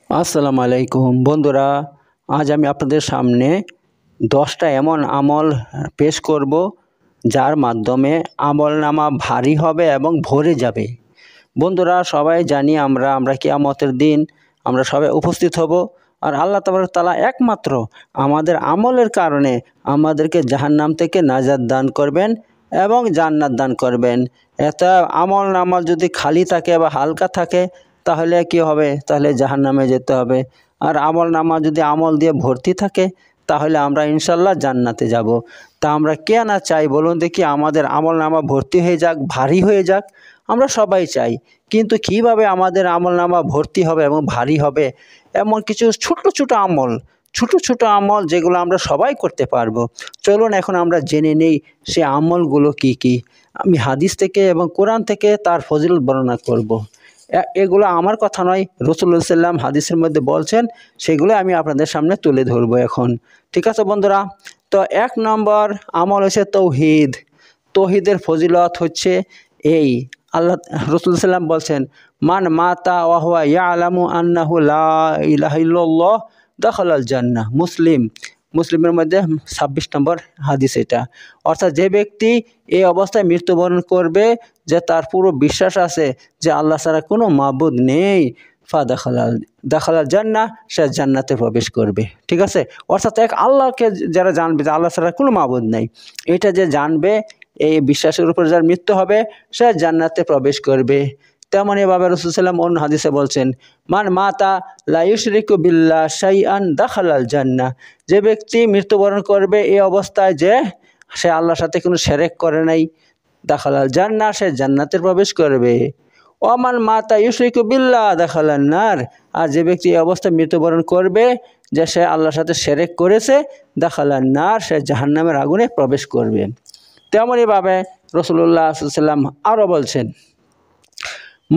আসসালামু আলাইকুম বন্ধুরা, আজ আমি আপনাদের সামনে 10টা এমন আমল পেশ করব যার মাধ্যমে আমলনামা ভারী হবে এবং ভরে যাবে। বন্ধুরা, সবাই জানি আমরা কিয়ামতের দিন আমরা সবাই উপস্থিত হব, আর আল্লাহ তাবারক তাআলা একমাত্র আমাদের আমলের কারণে আমাদেরকে জাহান্নাম থেকে নাজাত দান করবেন এবং জান্নাত দান করবেন। এত আমলনামা যদি খালি থাকে বা হালকা থাকে তাহলে কি হবে? তাহলে জাহান্নামে যেতে হবে। আর আমলনামা যদি আমল দিয়ে ভর্তি থাকে তাহলে আমরা ইনশাল্লাহ জান্নাতে যাব। তা আমরা কে না চাই বলুন দেখি আমাদের আমলনামা ভর্তি হয়ে যাক, ভারী হয়ে যাক? আমরা সবাই চাই, কিন্তু কিভাবে আমাদের আমলনামা ভর্তি হবে এবং ভারী হবে? এমন কিছু ছোট ছোট আমল যেগুলো আমরা সবাই করতে পারবো। চলুন এখন আমরা জেনে নেই সে আমলগুলো কি কি। আমি হাদিস থেকে এবং কোরআন থেকে তার ফজিলত বর্ণনা করব। এগুলো আমার কথা নয়, রাসূলুল্লাহ সাল্লাল্লাহু আলাইহি ওয়াসাল্লাম হাদিসের মধ্যে বলছেন, সেগুলো আমি আপনাদের সামনে তুলে ধরবো এখন। ঠিক আছে বন্ধুরা? তো 1 নম্বর আমল হচ্ছে তৌহিদ। তৌহিদের ফজিলত হচ্ছে এই, আল্লাহ রাসূলুল্লাহ সাল্লাল্লাহু আলাইহি ওয়াসাল্লাম বলছেন, মান মাতা ওয়া হুয়া ইয়ালামু আন্নাহু লা ইলাহা ইল্লাল্লাহ দাখালাল জান্নাহ। মুসলিমের মধ্যে 26 নম্বর হাদিস এটা। অর্থাৎ যে ব্যক্তি এই অবস্থায় মৃত্যুবরণ করবে, যে তার পুরো বিশ্বাস আছে যে আল্লাহ ছাড়া কোনো মাবুদ নেই, দাখালাল জান্নাহ, সে জান্নাতে প্রবেশ করবে। ঠিক আছে? অর্থাৎ এক আল্লাহকে যারা জানবে যে আল্লাহ ছাড়া কোনো মাবুদ নেই, এটা যে জানবে, এই বিশ্বাসের উপর যার মৃত্যু হবে সে জান্নাতে প্রবেশ করবে। তেমনই ভাবে রাসূলুল্লাহ সাল্লাল্লাহু আলাইহি ওয়াসাল্লাম অন্য হাদিসে বলছেন, মান মাতা লা ইউশরিকু বিল্লাহ শাইআন দাখালাল জান্নাহ। যে ব্যক্তি মৃত্যুবরণ করবে এই অবস্থায় যে সে আল্লাহর সাথে কোনো শিরক করে নাই, দাখালাল জান্নাহ, সে জান্নাতে প্রবেশ করবে। ওমান মাতা ইউশরিকু বিল্লাহ দাখালান নার। আর যে ব্যক্তি এই অবস্থায় মৃত্যুবরণ করবে যে সে আল্লাহর সাথে শিরক করেছে, দাখালান নার, সে জাহান্নামের আগুনে প্রবেশ করবে। তেমনই ভাবে রাসূলুল্লাহ সাল্লাল্লাহু আলাইহি ওয়াসাল্লাম আরও বলছেন,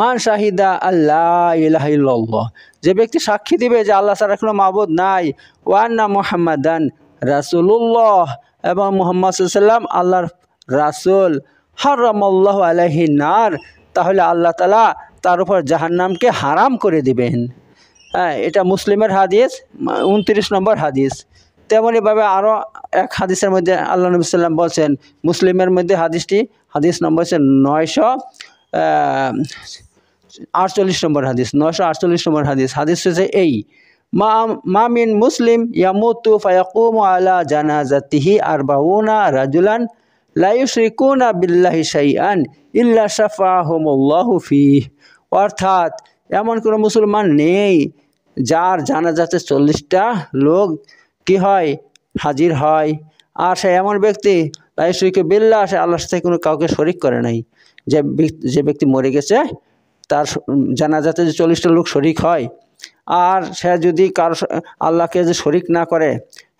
মান শাহিদা আল্লাহ ইলাহা ইল্লাল্লাহ। যে ব্যক্তি সাক্ষী দিবে যে আল্লাহ ছাড়া কোনো মাবুদ নাই, ওয়া আন্না মুহাম্মাদান রাসূলুল্লাহ, এবং মুহাম্মদ সাল্লাল্লাহু আলাইহি ওয়াসাল্লাম আল্লাহর রাসূল, হারামাল্লাহু আলাইহি নার, তাহলে আল্লাহ তাআলা তার উপর জাহান্নামকে হারাম করে দিবেন। হ্যাঁ, এটা মুসলিমের হাদিস, 29 নম্বর হাদিস। তেমনইভাবে আরও এক হাদিসের মধ্যে আল্লাহ নবী সাল্লাল্লাহু আলাইহি ওয়াসাল্লাম বলছেন, মুসলিমের মধ্যে হাদিস নম্বর হচ্ছে 948 নম্বর হাদিস। 948 নম্বর হাদিস হচ্ছে এই, মা মিন মুসলিম ইয়ামুতু ফায়াকুমু আলা জানাজাতিহি আরবাউনা রাজুলান লা ইউশরিকুনা বিল্লাহি শাইআন ইল্লা শাফাহুমুল্লাহু ফিহ। অর্থাৎ এমন কোনো মুসলমান নেই যার জানাজাতে 40টা লোক কি হয়, হাজির হয়। আর সে এমন ব্যক্তি লা ইউশরিকু বিল্লাহ, সে আল্লাহর সাথে কোনো কাউকে শরিক করে নাই। যে ব্যক্তি মরে গেছে তার জানাজাতে যে 40টা লোক শরিক হয়, আর সে যদি আল্লাহকে যে শরিক না করে,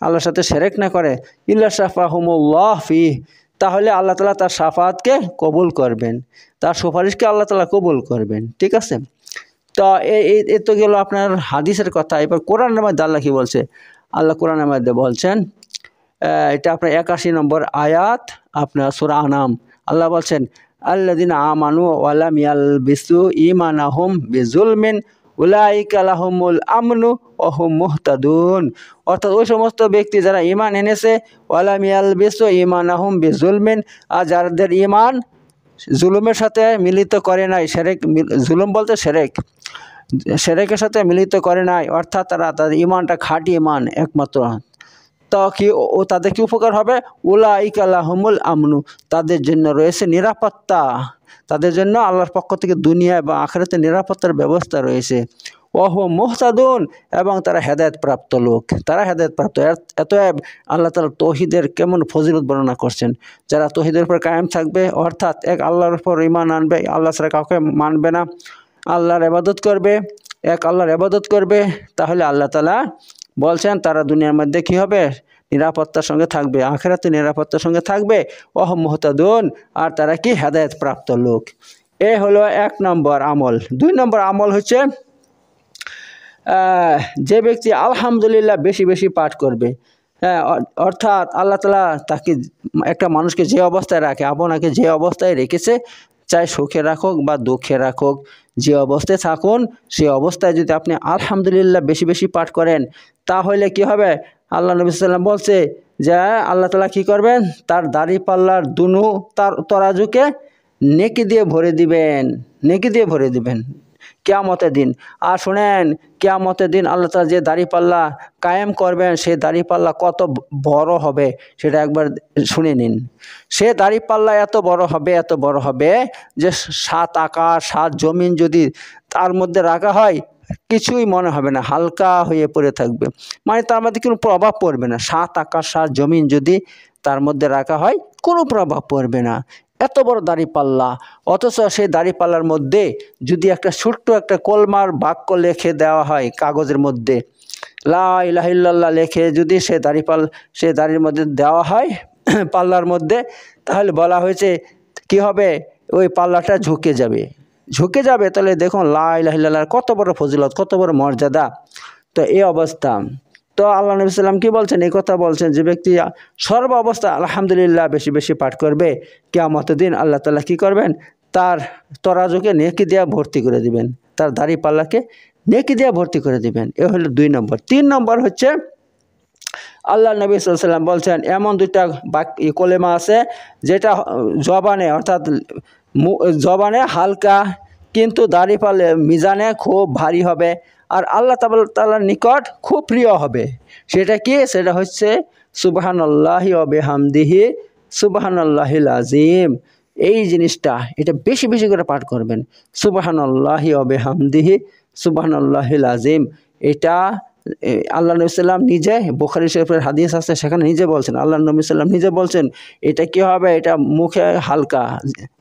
আল্লাহর সাথে শিরক না করে, ইল্লা শাফাহুমুল্লাহ ফিহ, তাহলে আল্লাহ তাআলা তার শাফাআতকে কবুল করবেন, তার সুপারিশকে আল্লাহ তাআলা কবুল করবেন। ঠিক আছে? তো এই তো গেল আপনার হাদিসের কথা। এবার কোরআনের মধ্যে আল্লাহ কি বলছে? আল্লাহ কোরআনের মধ্যে বলছেন, এটা আপনার 81 নম্বর আয়াত, আপনার সূরা আনাম। আল্লাহ বলছেন, আল্লাযিনা আমানু ওয়া লাম ইয়ালবিসু ঈমানাহুম বিযুলমিন উলাইকা লাহুমুল আমনু ওয়া হুম মুহতাদুন। অর্থাৎ ওই সমস্ত ব্যক্তি যারা ঈমান এনেছে, ওয়া লাম ইয়ালবিসু ঈমানাহুম বিযুলমিন, আর যাদের ঈমান জুলুমের সাথে মিলিত করে নাই, জুলুম বলতে শিরকের সাথে মিলিত করে নাই, অর্থাৎ তাদের ঈমানটা খাঁটি ঈমান একমাত্র, তো কি তাদের কি উপকার হবে? উলাইকা লাহুমুল আমনু, তাদের জন্য রয়েছে নিরাপত্তা, তাদের জন্য আল্লাহর পক্ষ থেকে দুনিয়া এবং আখিরাতে নিরাপত্তার ব্যবস্থা রয়েছে। ওয়াহুম মুহতাদুন, এবং তারা হেদায়েতপ্রাপ্ত লোক, তারা হেদায়েতপ্রাপ্ত। এতএব আল্লাহ তাআলা তৌহিদের কেমন ফজিলত বর্ণনা করছেন। যারা তৌহিদের উপর কায়েম থাকবে, অর্থাৎ এক আল্লাহর উপর ঈমান আনবে, আল্লাহ ছাড়া কাউকে মানবে না, আল্লাহর ইবাদত করবে, এক আল্লাহর ইবাদত করবে, তাহলে আল্লাহ তাআলা বলছেন তারা দুনিয়ার মধ্যে কি হবে? নিরাপত্তার সঙ্গে থাকবে, আখিরাতে নিরাপত্তার সঙ্গে থাকবে। ওয়াহুম মুহতাদুন, আর তারা কি? হেদায়েত প্রাপ্ত লোক। এ হলো 1 নম্বর আমল। 2 নম্বর আমল হচ্ছে, যে ব্যক্তি আলহামদুলিল্লাহ বেশি বেশি পাঠ করবে। হ্যাঁ, অর্থাৎ আল্লাহ তাআলা তাকে, একটা মানুষকে যে অবস্থায় রাখে, আপনাকে যে অবস্থায় রেখেছে, চাই সুখে রাখুক বা দুঃখে রাখুক, যে অবস্থায় থাকুন সেই অবস্থায় যদি আপনি আলহামদুলিল্লাহ বেশি বেশি পাঠ করেন, তাহলে কি হবে? আল্লাহ নবী সাল্লাম বলছে যে আল্লাহ তাআলা কী করবেন? তার দাড়িপাল্লার দুনু তার তরাজুকে নেকি দিয়ে ভরে দিবেন, নেকি দিয়ে ভরে দিবেন কিয়ামতের দিন। আর শুনেন, কিয়ামতের দিন আল্লাহ তাআলা যে দাড়িপাল্লা কায়েম করবেন, সেই দাড়িপাল্লা কত বড় হবে সেটা একবার শুনে নিন। সে দাড়িপাল্লা এত বড় হবে, এত বড় হবে যে 7 আকাশ 7 জমিন যদি তার মধ্যে রাখা হয় কিছুই মনে হবে না, হালকা হয়ে পড়ে থাকবে। মানে তার মধ্যে কোনো প্রভাব পড়বে না। 7 আকাশ 7 জমিন যদি তার মধ্যে রাখা হয় কোনো প্রভাব পড়বে না, এত বড় দাড়িপাল্লা। অথচ সেই দাড়িপাল্লার মধ্যে যদি একটা ছোট্ট একটা কলমার বাক্য লিখে দেওয়া হয় কাগজের মধ্যে, লা ইলাহা ইল্লাল্লাহ লিখে যদি সে দাড়ির মধ্যে দেওয়া হয় পাল্লার মধ্যে, তাহলে বলা হয়েছে কি হবে? ওই পাল্লাটা ঝুঁকে যাবে, ঝুঁকে যাবে। তাহলে দেখুন লা ইলাহা ইল্লাল্লাহর কত বড় ফজিলত, কত বড় মর্যাদা। তো এই অবস্থা। তো আল্লাহ নবী সাল্লাম কী বলছেন? এই কথা বলছেন যে ব্যক্তি সর্ব অবস্থা আলহামদুলিল্লাহ বেশি বেশি পাঠ করবে, কিয়ামতের দিন আল্লাহ তাআলা কী করবেন? তার তরাজুকে নেকি দিয়ে ভর্তি করে দিবেন, তার দাড়িপাল্লাকে নেকি দিয়ে ভর্তি করে দিবেন। এ হলো 2 নম্বর। 3 নম্বর হচ্ছে আল্লাহ নবী সাল্লাল্লাহু আলাইহি ওয়াসাল্লাম বলছেন এমন 2টা কলেমা আছে যেটা জবানে অর্থাৎ জবানে হালকা, কিন্তু দাড়িপাল্লা মিজানে খুব ভারী হবে আর আল্লাহ তাআলার নিকট খুব প্রিয় হবে। সেটা কি? সেটা হচ্ছে সুবহানাল্লাহি ওয়া বিহামদিহি সুবহানাল্লাহিল আযীম। এই জিনিসটা এটা বেশি বেশি করে পাঠ করবেন, সুবহানাল্লাহি ওয়া বিহামদিহি সুবহানাল্লাহিল আযীম। এটা আল্লাহ নবী সাল্লাম নিজে, বুখারী শরীফের হাদিস আছে সেখানে নিজে বলছেন, আল্লাহ নবী সাল্লাম নিজে বলছেন এটা কি হবে? এটা মুখে হালকা,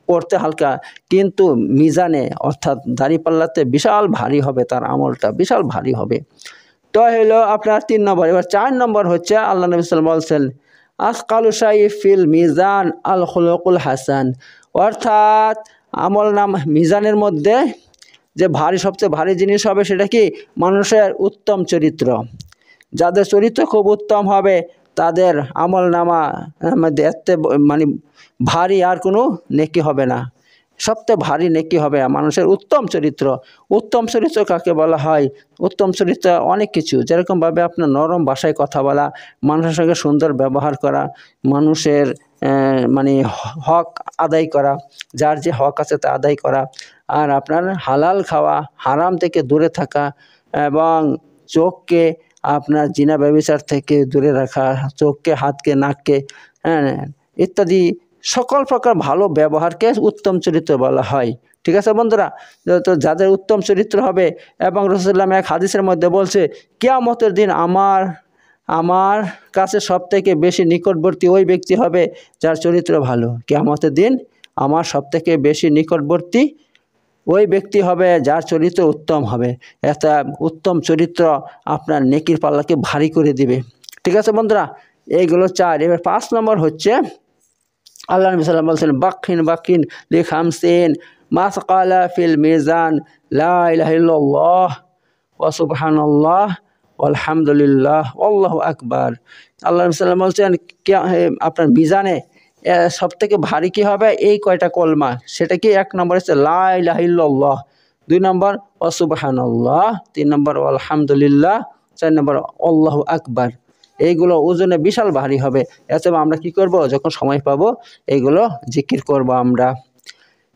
পড়তে হালকা, কিন্তু মিজানে অর্থাৎ দাড়িপাল্লাতে বিশাল ভারী হবে, তার আমলটা বিশাল ভারী হবে। তো হলো আপনার 3 নম্বর। এবার 4 নম্বর হচ্ছে আল্লাহ নবী সাল্লাম বলছেন আসকালু শাই ফিল মিজান আল খুলুকুল হাসান। অর্থাৎ আমল নাম মিজানের মধ্যে যে সবচেয়ে ভারী জিনিস হবে সেটা কি? মানুষের উত্তম চরিত্র। যাদের চরিত্র খুব উত্তম হবে তাদের আমল নামা এতে মানে ভারী আর কোনো নেকি হবে না, সবচেয়ে ভারী নেকি হবে মানুষের উত্তম চরিত্র। উত্তম চরিত্র কাকে বলা হয়? উত্তম চরিত্র অনেক কিছু, যেরকমভাবে আপনার নরম ভাষায় কথা বলা, মানুষের সঙ্গে সুন্দর ব্যবহার করা, মানুষের মানে হক আদায় করা, যার যে হক আছে তা আদায় করা, আর আপনার হালাল খাওয়া, হারাম থেকে দূরে থাকা, এবং চোখকে আপনার জিনা ব্যভিচার থেকে দূরে রাখা, চোখকে, হাতকে, নাককে, ইত্যাদি সকল প্রকার ভালো ব্যবহারকে উত্তম চরিত্র বলা হয়। ঠিক আছে বন্ধুরা? তো যাদের উত্তম চরিত্র হবে, এবং রাসূলুল্লাহ এক হাদিসের মধ্যে বলছে কিয়ামতের দিন আমার কাছে সবথেকে বেশি নিকটবর্তী ওই ব্যক্তি হবে যার চরিত্র ভালো। কিয়ামতের দিন আমার সবথেকে বেশি নিকটবর্তী ওই ব্যক্তি হবে যার চরিত্র উত্তম হবে। একটা উত্তম চরিত্র আপনার নেকির পাল্লাকে ভারী করে দিবে। ঠিক আছে বন্ধুরা? এইগুলো 4। এবার 5 নম্বর হচ্ছে আল্লাহ নবী সাল্লাল্লাহু আলাইহি ওয়াসাল্লাম বাক্কিন লিখামসিন মাসকালা ফিল মিজান লা ইলাহা ইল্লাল্লাহ ওয়া সুবহানাল্লাহ আলহামদুলিল্লাহ আল্লাহু আকবার। আল্লাহ নবী সাল্লাল্লাহু আলাইহি ওয়াসাল্লাম বলছেন আপনার মিজানে সবথেকে ভারী কি হবে? এই কয়টা কলমা। সেটা কি? 1 নম্বর হচ্ছে লা ইলাহা ইল্লাল্লাহ, 2 নম্বর ওয়া সুবহানাল্লাহ, 3 নম্বর আলহামদুলিল্লাহ, 4 নম্বর আল্লাহু আকবার। এইগুলো ওজনে বিশাল ভারী হবে। এছাড়া আমরা কি করব? যখন সময় পাবো এইগুলো জিকির করব আমরা।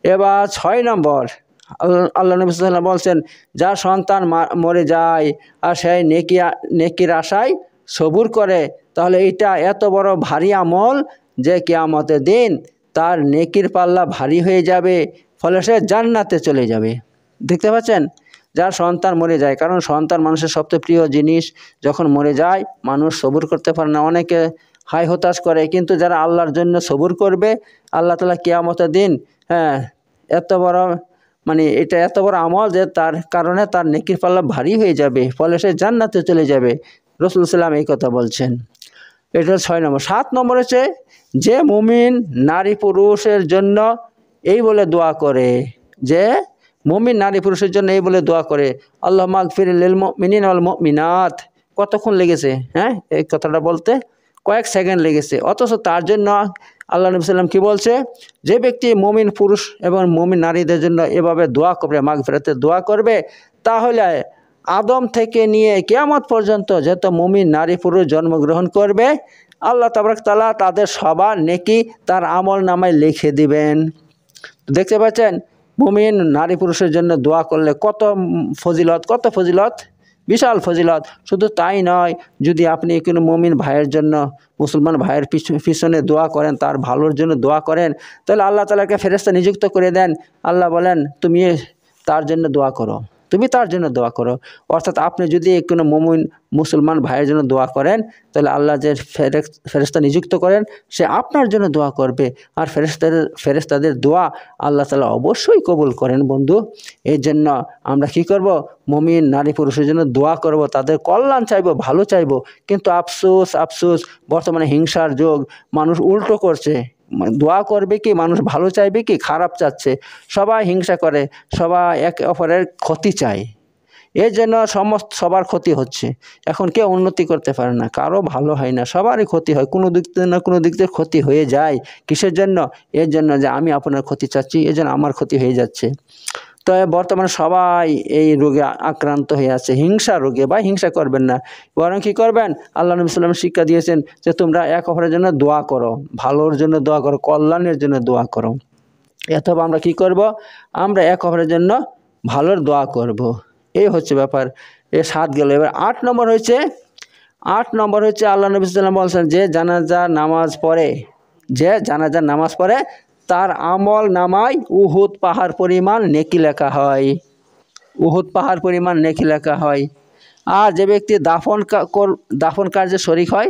এবার 6 নম্বর আল্লাহ নবী সাল্লাল্লাহু আলাইহি ওয়াসাল্লাম বলছেন যার সন্তান মরে যায় আর সেই নেকির আশায় সবুর করে, তাহলে এটা এত বড় ভারী আমল যে কিয়ামতের দিন তার নেকির পাল্লা ভারী হয়ে যাবে, ফলে সে জান্নাতে চলে যাবে। দেখতে পাচ্ছেন? যার সন্তান মরে যায়, কারণ সন্তান মানুষের সবচেয়ে প্রিয় জিনিস। যখন মরে যায় মানুষ সবুর করতে পারে না, অনেকে হাই হতাশ করে, কিন্তু যারা আল্লাহর জন্য সবুর করবে আল্লাহ তাআলা কিয়ামতের দিন এত বড় এটা এত বড় আমল যে তার কারণে তার নেকির পাল্লা ভারী হয়ে যাবে, ফলে সে জান্নাতে চলে যাবে। রাসূল সাল্লাল্লাহু আলাইহি ওয়াসাল্লাম এই কথা বলছেন। এটা 6 নম্বর। 7 নম্বর হচ্ছে যে মুমিন নারী পুরুষের জন্য এই বলে দোয়া করে, যে মুমিন নারী পুরুষের জন্য এই বলে দোয়া করে আল্লাহুম্মা আগফির লিল মুমিনিনা ওয়াল মুমিনাত। কতক্ষণ লেগেছে এই কথাটা বলতে? কয়েক সেকেন্ড লেগেছে, অথচ তার জন্য আল্লাহ নবী সাল্লাম কি বলছে, যে ব্যক্তি মুমিন পুরুষ এবং মুমিন নারীদের জন্য এভাবে দোয়া করবে, মাগফিরাতের দোয়া করবে, তাহলে আদম থেকে নিয়ে কিয়ামত পর্যন্ত যত মুমিন নারী পুরুষ জন্মগ্রহণ করবে, আল্লাহ তাবারক তাআলা তাদের সবার নেকি তার আমল নামায় লিখে দিবেন। দেখতে পাচ্ছেন মুমিন নারী পুরুষের জন্য দোয়া করলে কত ফজিলত, বিশাল ফজিলত। শুধু তাই নয়, যদি আপনি কোনো মুমিন ভাইয়ের জন্য, মুসলমান ভাইয়ের পিছনে দোয়া করেন, তার ভালোর জন্য দোয়া করেন, তাহলে আল্লাহ তাআলাকে ফেরেশতা নিযুক্ত করে দেন। আল্লাহ বলেন তুমি তার জন্য দোয়া করো, তুমি তার জন্য দোয়া করো। অর্থাৎ আপনি যদি কোনো মুমিন মুসলমান ভাইয়ের জন্য দোয়া করেন, তাহলে আল্লাহ যে ফেরেশতা নিযুক্ত করেন সে আপনার জন্য দোয়া করবে। আর ফেরেশতাদের দোয়া আল্লাহ তাআলা অবশ্যই কবুল করেন বন্ধু। এই জন্য আমরা কি করব, মুমিন নারী পুরুষের জন্য দোয়া করব, তাদের কল্যাণ চাইব, ভালো চাইব। কিন্তু আফসোস বর্তমানে হিংসার যুগ, মানুষ উল্টো করছে। দোয়া করবে কি, মানুষ ভালো চাইবে কি খারাপ চাচ্ছে। সবাই হিংসা করে, সবাই একে অপরের ক্ষতি চায়। এর জন্য সবার ক্ষতি হচ্ছে। এখন কেউ উন্নতি করতে পারে না, কারো ভালো হয় না, সবারই ক্ষতি হয়, কোনো দিক থেকে না কোনো দিক থেকে ক্ষতি হয়ে যায়। কিসের জন্য? এর জন্য যে আমি আপনার ক্ষতি চাচ্ছি, এর জন্য আমার ক্ষতি হয়ে যাচ্ছে। তো বর্তমানে সবাই এই রোগে আক্রান্ত হয়ে আছে, হিংসা রোগে। বা হিংসা করবেন না, বরং কী করবেন, আল্লাহ নবী সাল্লাল্লাহু আলাইহি ওয়াসাল্লাম শিক্ষা দিয়েছেন যে তোমরা এক অপরের জন্য দোয়া করো, ভালোর জন্য দোয়া করো, কল্যাণের জন্য দোয়া করো। অথবা আমরা কি করব, আমরা এক অপরের জন্য ভালোর দোয়া করব। এই হচ্ছে ব্যাপার। 7 গেল। এবার 8 নম্বর হচ্ছে আল্লাহ নবী সাল্লাল্লাহু আলাইহি ওয়াসাল্লাম বলছেন, যে জানাজার নামাজ পড়ে তার আমল নামায় উহুদ পাহাড় পরিমাণ নেকি লেখা হয়। আর যে ব্যক্তি দাফন কার্যে শরীক হয়,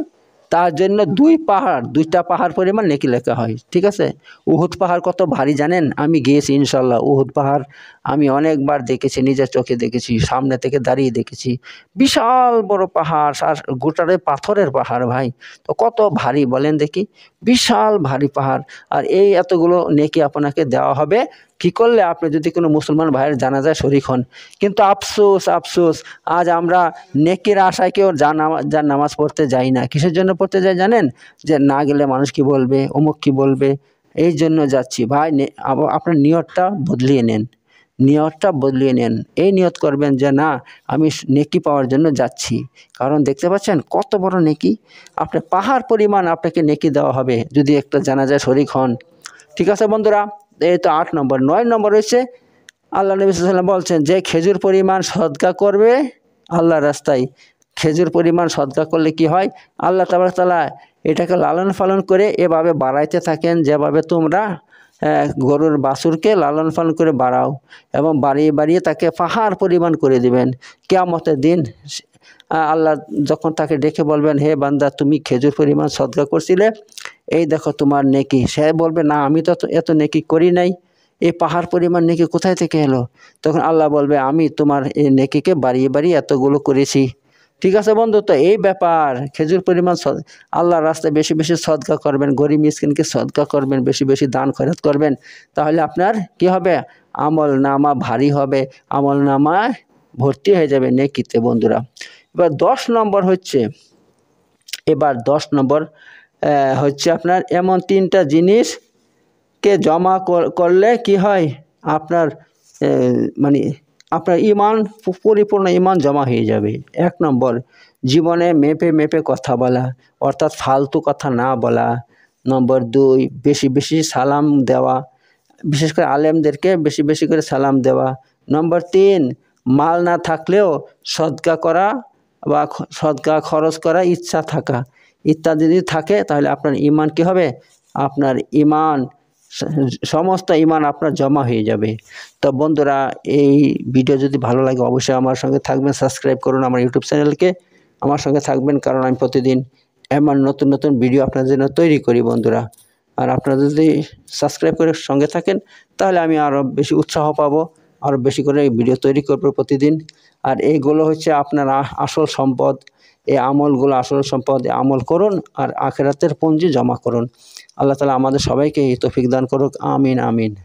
তার জন্য 2টা পাহাড় পরিমাণ নেকি লেখা হয়। ঠিক আছে। উহুদ পাহাড় কত ভারী জানেন? আমি গিয়েছি ইনশাল্লাহ। উহুদ পাহাড় আমি অনেকবার দেখেছি, নিজের চোখে দেখেছি, সামনে থেকে দাঁড়িয়ে দেখেছি। বিশাল বড় পাহাড়, আর গোটারে পাথরের পাহাড় ভাই। তো কত ভারী বলেন দেখি, বিশাল ভারী পাহাড়। আর এই এতগুলো নেকি আপনাকে দেওয়া হবে কি করলে, আপনি যদি কোনো মুসলমান ভাইয়ের জানাজায় শরীক হন। কিন্তু আফসোস আজ আমরা নেকির আশায় কেউ যার নামাজ পড়তে যাই না। কিসের জন্য পড়তে যাই জানেন? যে না গেলে মানুষ কি বলবে, অমুক কি বলবে, এই জন্য যাচ্ছি। ভাই আপনার নিয়তটা বদলিয়ে নেন। এই নিয়ত করবেন যে না, আমি নেকি পাওয়ার জন্য যাচ্ছি। কারণ দেখতে পাচ্ছেন কত বড় নেকি, আপনার পাহাড় পরিমাণ আপনাকে নেকি দেওয়া হবে যদি একটা জানাজায় শরীক হন। ঠিক আছে বন্ধুরা, এই তো 8 নম্বর। 9 নম্বর হচ্ছে আল্লাহ নবী সাল্লাল্লাহু আলাইহি ওয়াসাল্লাম বলছেন, যে খেজুর পরিমাণ সদকা করবে আল্লাহর রাস্তায়। খেজুর পরিমাণ সদকা করলে কি হয়, আল্লাহ তাবারক তাআলা এটাকে লালন পালন করে এভাবে বাড়াইতে থাকেন, যেভাবে তোমরা গরুর বাছুরকে লালন পালন করে বাড়াও, এবং বাড়িয়ে তাকে পাহাড় পরিমাণ করে দিবেন। কিয়ামতের দিন আল্লাহ যখন তাকে ডেকে বলবেন, হে বান্দা, তুমি খেজুর পরিমাণ সদকা করছিলে, এই দেখো তোমার নেকি। সে বলবে, না আমি তো এত নেকি করি নাই, এই পাহাড় পরিমাণ নেকি কোথায় থেকে এলো? তখন আল্লাহ বলবে, আমি তোমার এই নেকিকে বাড়িয়ে এতগুলো করেছি। ঠিক আছে বন্ধু, তো এই ব্যাপার। খেজুর পরিমাণ আল্লাহর রাস্তায় বেশি সদকা করবেন, গরিব মিসকিনকে সদকা করবেন, বেশি দান খয়রাত করবেন। তাহলে আপনার কি হবে, আমল নামা ভারী হবে, আমল নামা ভর্তি হয়ে যাবে নেকিতে বন্ধুরা। এবার 10 নম্বর হচ্ছে আপনার এমন 3টা জিনিসকে জমা করলে কি হয়, আপনার মানে আপনার ঈমান, পরিপূর্ণ ঈমান জমা হয়ে যাবে। 1 নম্বর, জীবনে মেপে কথা বলা, অর্থাৎ ফালতু কথা না বলা। নম্বর 2, বেশি সালাম দেওয়া, বিশেষ করে আলেমদেরকে বেশি করে সালাম দেওয়া। নম্বর 3, মাল না থাকলেও সদকা করা বা সদকা খরচ করা ইচ্ছা থাকা ইত্যাদি যদি থাকে, তাহলে আপনার ঈমান কি হবে, আপনার ঈমান, সমস্ত ঈমান আপনার জমা হয়ে যাবে। তো বন্ধুরা, এই ভিডিও যদি ভালো লাগে অবশ্যই আমার সঙ্গে থাকবেন, সাবস্ক্রাইব করুন আমার ইউটিউব চ্যানেলকে, আমার সঙ্গে থাকবেন, কারণ আমি প্রতিদিন এমন নতুন ভিডিও আপনার জন্য তৈরি করি বন্ধুরা। আর আপনারা যদি সাবস্ক্রাইব করে সঙ্গে থাকেন, তাহলে আমি আরও বেশি উৎসাহ পাবো, আরও বেশি করে ভিডিও তৈরি করবো প্রতিদিন। আর এইগুলো হচ্ছে আপনার আসল সম্পদ, এই আমলগুলো আসল সম্পদ। আমল করুন আর আখিরাতের পুঁজি জমা করুন। আল্লাহ তাআলা আমাদের সবাইকে এই তৌফিক দান করুক। আমিন।